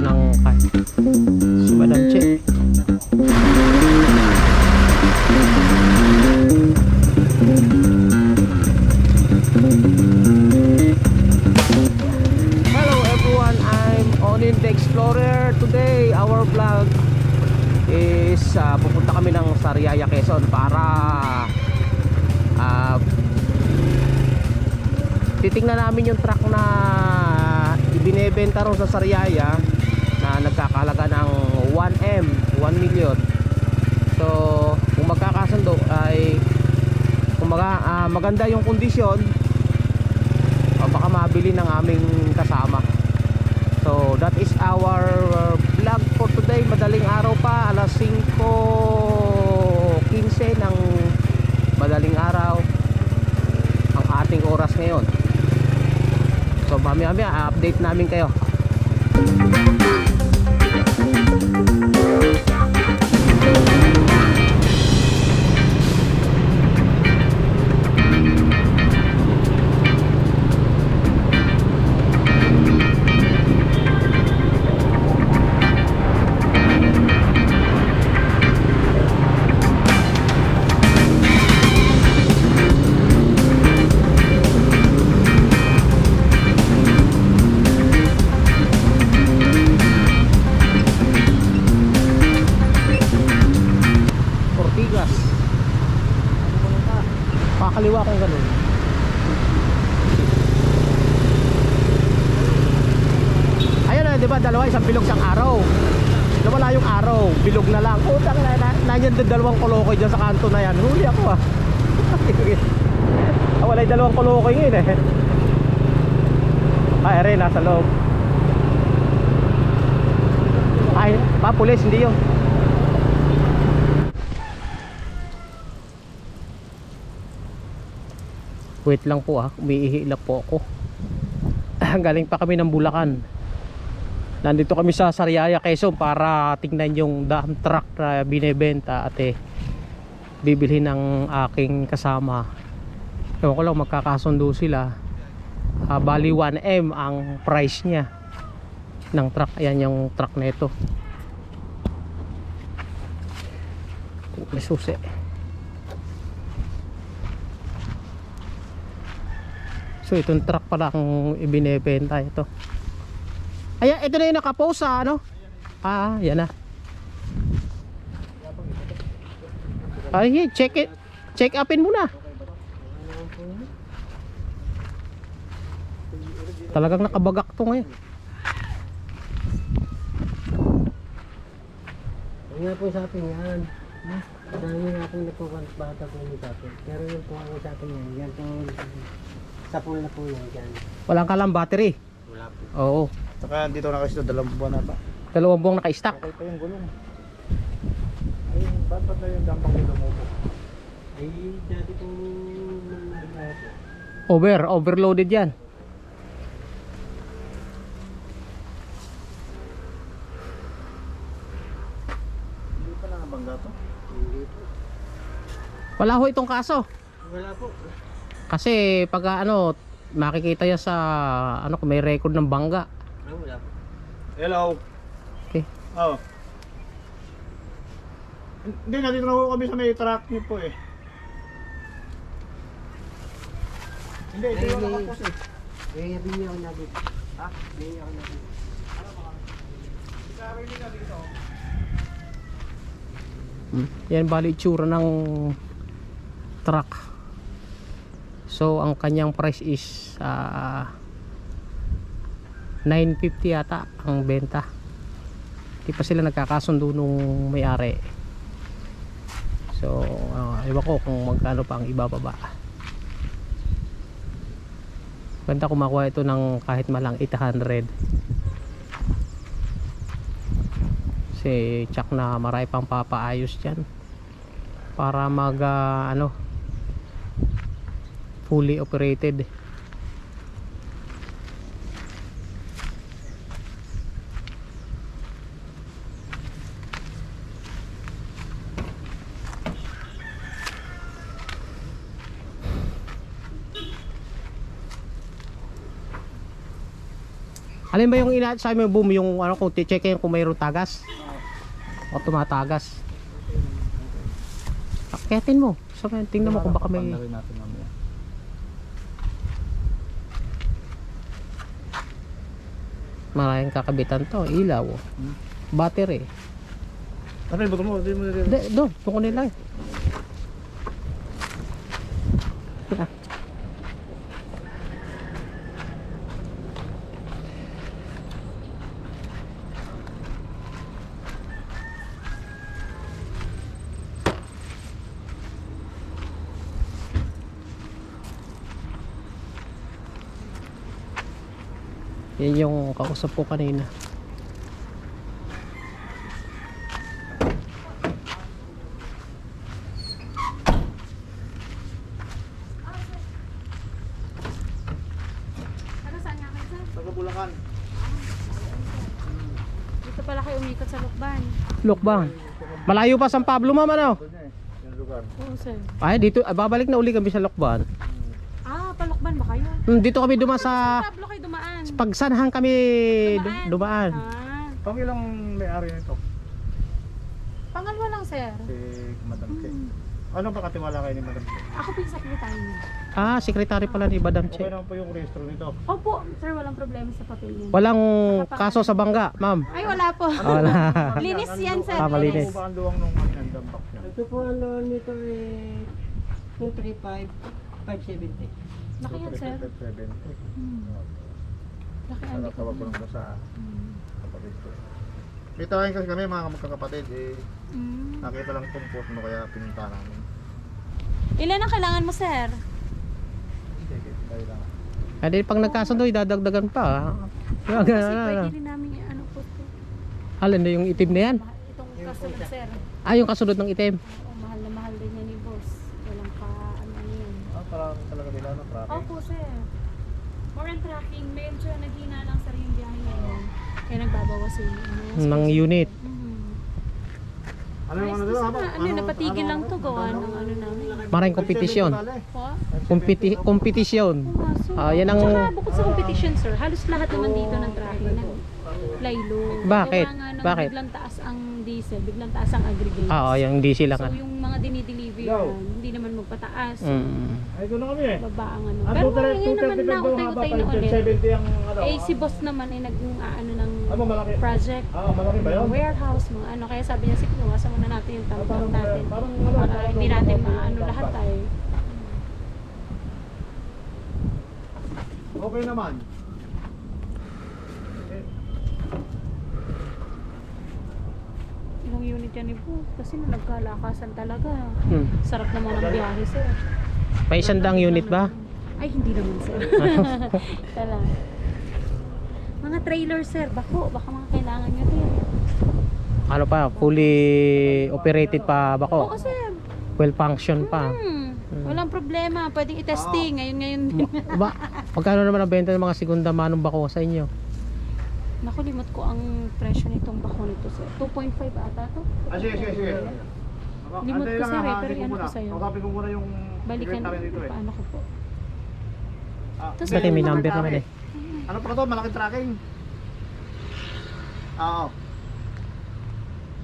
ng si Madam Che. Hello everyone, I'm Onin the Explorer. Today our vlog is pupunta kami ng Sariaya, Quezon para titingnan namin yung truck na ibinebenta ron sa Sariaya na nagkakahalaga ng 1M, 1 million. So kung magkakasundo ay kung maganda yung kondisyon, baka mabili ng aming kasama. So that is our vlog for today. Madaling araw pa, alas 5:15 ng madaling araw ang ating oras ngayon. So mamaya update namin kayo. Pakaliwa kung ganun. Ayun na, di ba? Dalawa, isang bilog, isang araw. Nawala yung araw, bilog na lang. Utang na, nandiyan din dalawang kolokoy dyan sa kanto na yan. Huli ako ah. Wala yung dalawang kolokoy ngayon eh. Ay, rin, nasa loob. Ay, pulis, hindi yun. Wait lang po umiihi lang po ako. Galing pa kami ng Bulacan. Nandito kami sa Sariaya, Quezon para tingnan yung dump truck na binebenta at bibilhin ng aking kasama. Ewan ko lang magkakasundo sila. Bali 1M ang price niya ng truck. Ayan yung truck na ito. May susi. So itong truck pala ang ibinebenta ito. Ayan, ito na yung nakapost sa ano? Yan na. Ay, check it. Check upin muna. Talagang nakabagak to ngayon. Nga po sa atin yan. Dami natin nagkukumpata po yung atin. Pero yung po ako sa atin yan. Yan po. Sapul na po yan dyan. Walang kalang battery. Wala po. Oo. Saka dito na kasi 2 buwan na pa. 2 buwang naka-stack. Okay pa yung gulong. Ay, ba't na yung dampang gulong mo po? Ay, dati po Overloaded yan. Hindi pa nakabangga to? hindi po. Wala ho itong kaso. Wala po. Kasi pag makikita yan sa kung may record ng bangga. Wala po. Hello. Okay. Oh. Hindi, nandito na po kami sa may truck niyo po eh. Hindi, ito yung nakapos eh. Bili ako na dito. Ha? Bili ako na dito. Yan bali itsura ng truck. So ang kanyang price is 950 yata ang benta. Di pa sila nagkakasundo nung may-ari. So iba ko kung magkano pa ang ibababa. Ganda kung makuha ito ng kahit malang 800. Kasi tsak na marami pang papaayos dyan para mag fully operated. Alin ba yung sabi mo boom, yung ano kung check kung mayroong tagas? O tumatagas. Akyatin mo. So, tingnan mo kung baka may... Papandarin natin mamaya. Maraming kakabitan to. Ilaw. Battery. Ano yung mo? Hindi mo nililin. Doon, kukunin lang. Yan yung kausap ko kanina. Taga saan nga kayo, sir? Taga Bulacan. Dito pala kayo umikot sa Lukban. Look bang. Malayo pa San Pablo, mama, no? Doon niya eh. Yung lugar. Oo, sir. Ay, dito, babalik na uli kami sa Lokban. Ah, palukban ba kayo? Dito kami dumaan sa... Pablo kayo dumaan. Pagsanhang kami dumaan. Ah, Pang ilang may-ari nito? pangalawa lang, sir. Si Madam Che. Ano ba katiwala kayo ni Madam Che? Ako po yung sekretary niya. Ah, sekretary pala ni Madam Okay Che. naman po yung registro nito. Opo, sir, walang problema sa papel niya. Walang kaso sa bangga, ma'am. Ay, wala po. Wala. Linis yan, sir. Ah, malinis. Ano po ba ang luwang nung dambak niya? Ito po ang loan nito eh 235,570. Laki yan, sir. 270. Laki yan. Tawag ko lang ba sa kapatid ko. May tawagin kasi kami mga magkakapatid eh. Nakita lang itong post mo kaya pinunta namin. Ilan ang kailangan mo, sir? Sige, tayo lang. Hindi pag nagkasundo, idadagdagan pa. Kasi pwede rin namin ano po. Alin na yung itim na yan? Itong kasunod, sir. Ah, yung kasunod ng itim. Oo, mahal na mahal din yan ni boss. Walang pa, ano yun. Ah, parang talaga nila na traffic. Opo, sir. More on tracking. Medyo naghina lang sir yung biyahe ngayon. Kaya nagbabawas yung Ng unit. Ano yung Ayos ano na doon? sana. Ano, napatigil lang to gawa ng ano namin. Maraming kompetisyon. Po? Kompetisyon. Pumasok. Ah, yan ang... Tsaka bukod sa competition, sir, halos lahat naman dito ng tracking ng laylo. Bakit? Gawa nga ng Bakit? biglang taas ang diesel, biglang taas ang aggregate. Ah, yung hindi sila So nga. yung mga dinideliver hindi naman magpataas. Mm. Ay, doon na kami eh. Baba ang ano. Ah, Pero 235 ngayon naman daw na haba, utay-utay na ulit. 570 ang ano. Eh si boss naman ay nag-ano ng Ano malaki? project. Ah, malaki ba yun? Warehouse, mga ano. Kaya sabi niya, sige, iwasan muna natin yung Parang tanong natin. parang ano, Para hindi natin maano lahat tayo. Okay naman. Ilang unit yan ni boss. Kasi nung nagkalakasan talaga. Hmm. Sarap naman ang biyahe, sir. May 100 unit ba? Ay, hindi naman, sir. Tala. Mga trailer, sir. Baka mga kailangan nyo din. Ano pa? Fully operated pa Oo, bako? sir. Well function pa. Walang problema. Pwedeng i-testing. Ngayon din. Ba, magkano naman ang benta ng mga segunda manong bako sa inyo? Naku, limot ko ang presyo nitong bako nito, sir. 2.5 ata to. Ah, sige. Limot Antay ko, lang, sir, ha, pero hindi ano muna. ko sa'yo. Kausapin ko muna yung Balikan. secretary dito eh. Paano ko po? Ah, Tapos Dati may number naman eh. Ano pa to? Malaking tracking. Oo.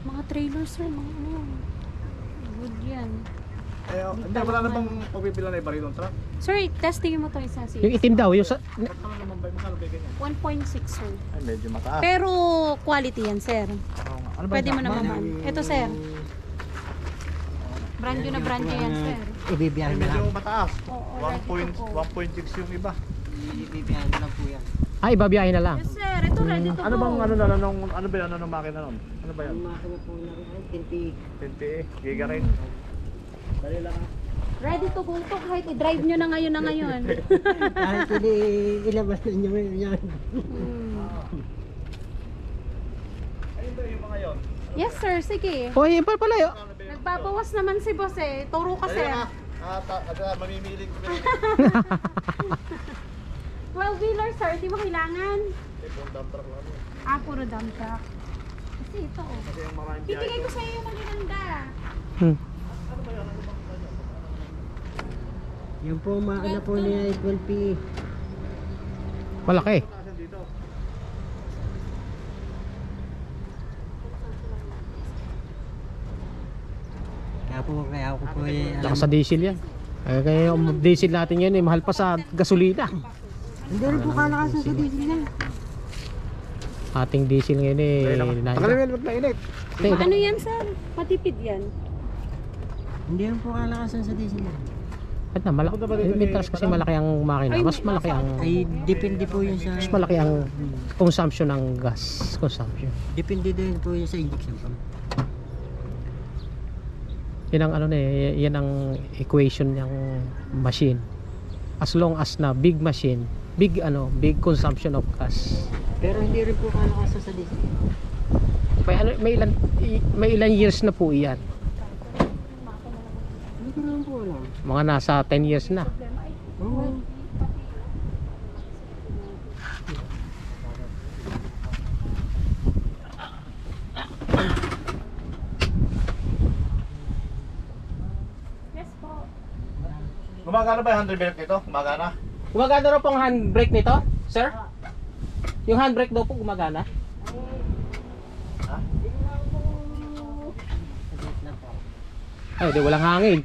Mga trailer, sir. Mga ano. Good yan. Eh, hindi, wala na bang pagpipila na iba rin yung truck? Sir, testingin mo to isa si Yung itim daw, yung sa... Magkano naman ba? Magkano ba ganyan? 1.6, sir. Ay, medyo mataas. Pero quality yan, sir. Oo nga. Ano ba Pwede yung mo naman. Ito, sir. Brand new na brand new yan, sir. Ibibiyahe Ay, na lang. medyo mataas. Oo, ready to go. 1.6 yung iba. Ibibiyahe na lang po yan. Ah, ibabiyahe na lang. Yes, sir. Ito ready to Ano go. bang ano na ano ba yan? Ano makina nun? Ano ba yan? Ang makina po na rin, 10PE. 10PA, giga rin. Dali lang ha. Ready to go to. Kahit i-drive nyo na ngayon. Kahit hindi ilabas na nyo yan. Ayun ba yung mga yon? Yes, sir. Sige. Oh, yun pala yun. Nagpapawas naman si boss eh. Turo ka, sir. Mamimilig ko na 12-wheeler, sir. Di mo kailangan. yung dump truck lang. Ah, puro dump truck. Kasi ito, oh. Kasi yung maraming Bibigay ko sa iyo yung maganda. Hmm. Yan po, makina po niya ay 12PE. Malaki. Nasaan dito? po eh. Saka sa diesel yan. Kaya yung diesel natin yan mahal pa sa gasolina. Hindi rin po kalakasan sa diesel yan. Ating diesel ngayon Tagalin mo na init. Ano yan, sir? Patipid yan. Hindi rin po kalakasan sa diesel yan. At na, mintas kasi malaki ang makina. Mas malaki ang Ay, depende po yun sa... mas malaki ang consumption ng gas consumption. Depende din po yun sa injection pump. Yan ang yan ang equation ng machine. As long as na big machine, big consumption of gas. Pero hindi rin po kalakasan sa diesel. May ilan years na po iyan. Hindi ko naman po alam. Mga nasa 10 years na. Oo. Gumagana ba yung handbrake nito? Gumagana? Gumagana raw pong handbrake nito, sir? Yung handbrake daw po gumagana? Ay, di walang hangin.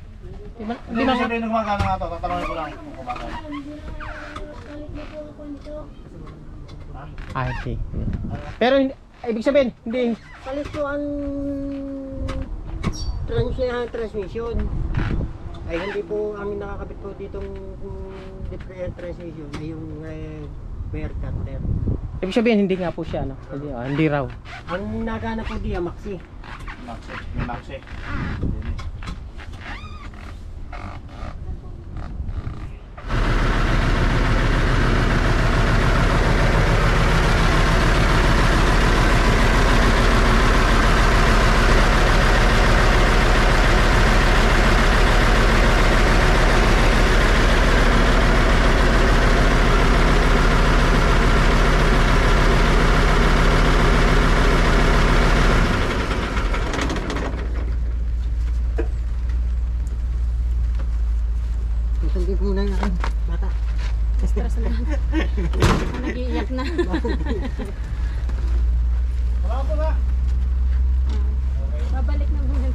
Hindi mo sabihin na gumagana nga to. Tatanungin ko lang kung gumagana. Ay, okay. Pero ibig sabihin, hindi. Palit po ang transmission. Ay hindi po ang nakakabit po ditong transmission ay yung wear cutter. Ibig sabihin, hindi nga po siya, no? Hindi raw. Ang nagana po diya maxi. Maxi. May maxi. Tutulgi po na yung bata. Stress na. Nag-iiyak na. Wala po na. Babalik na muna.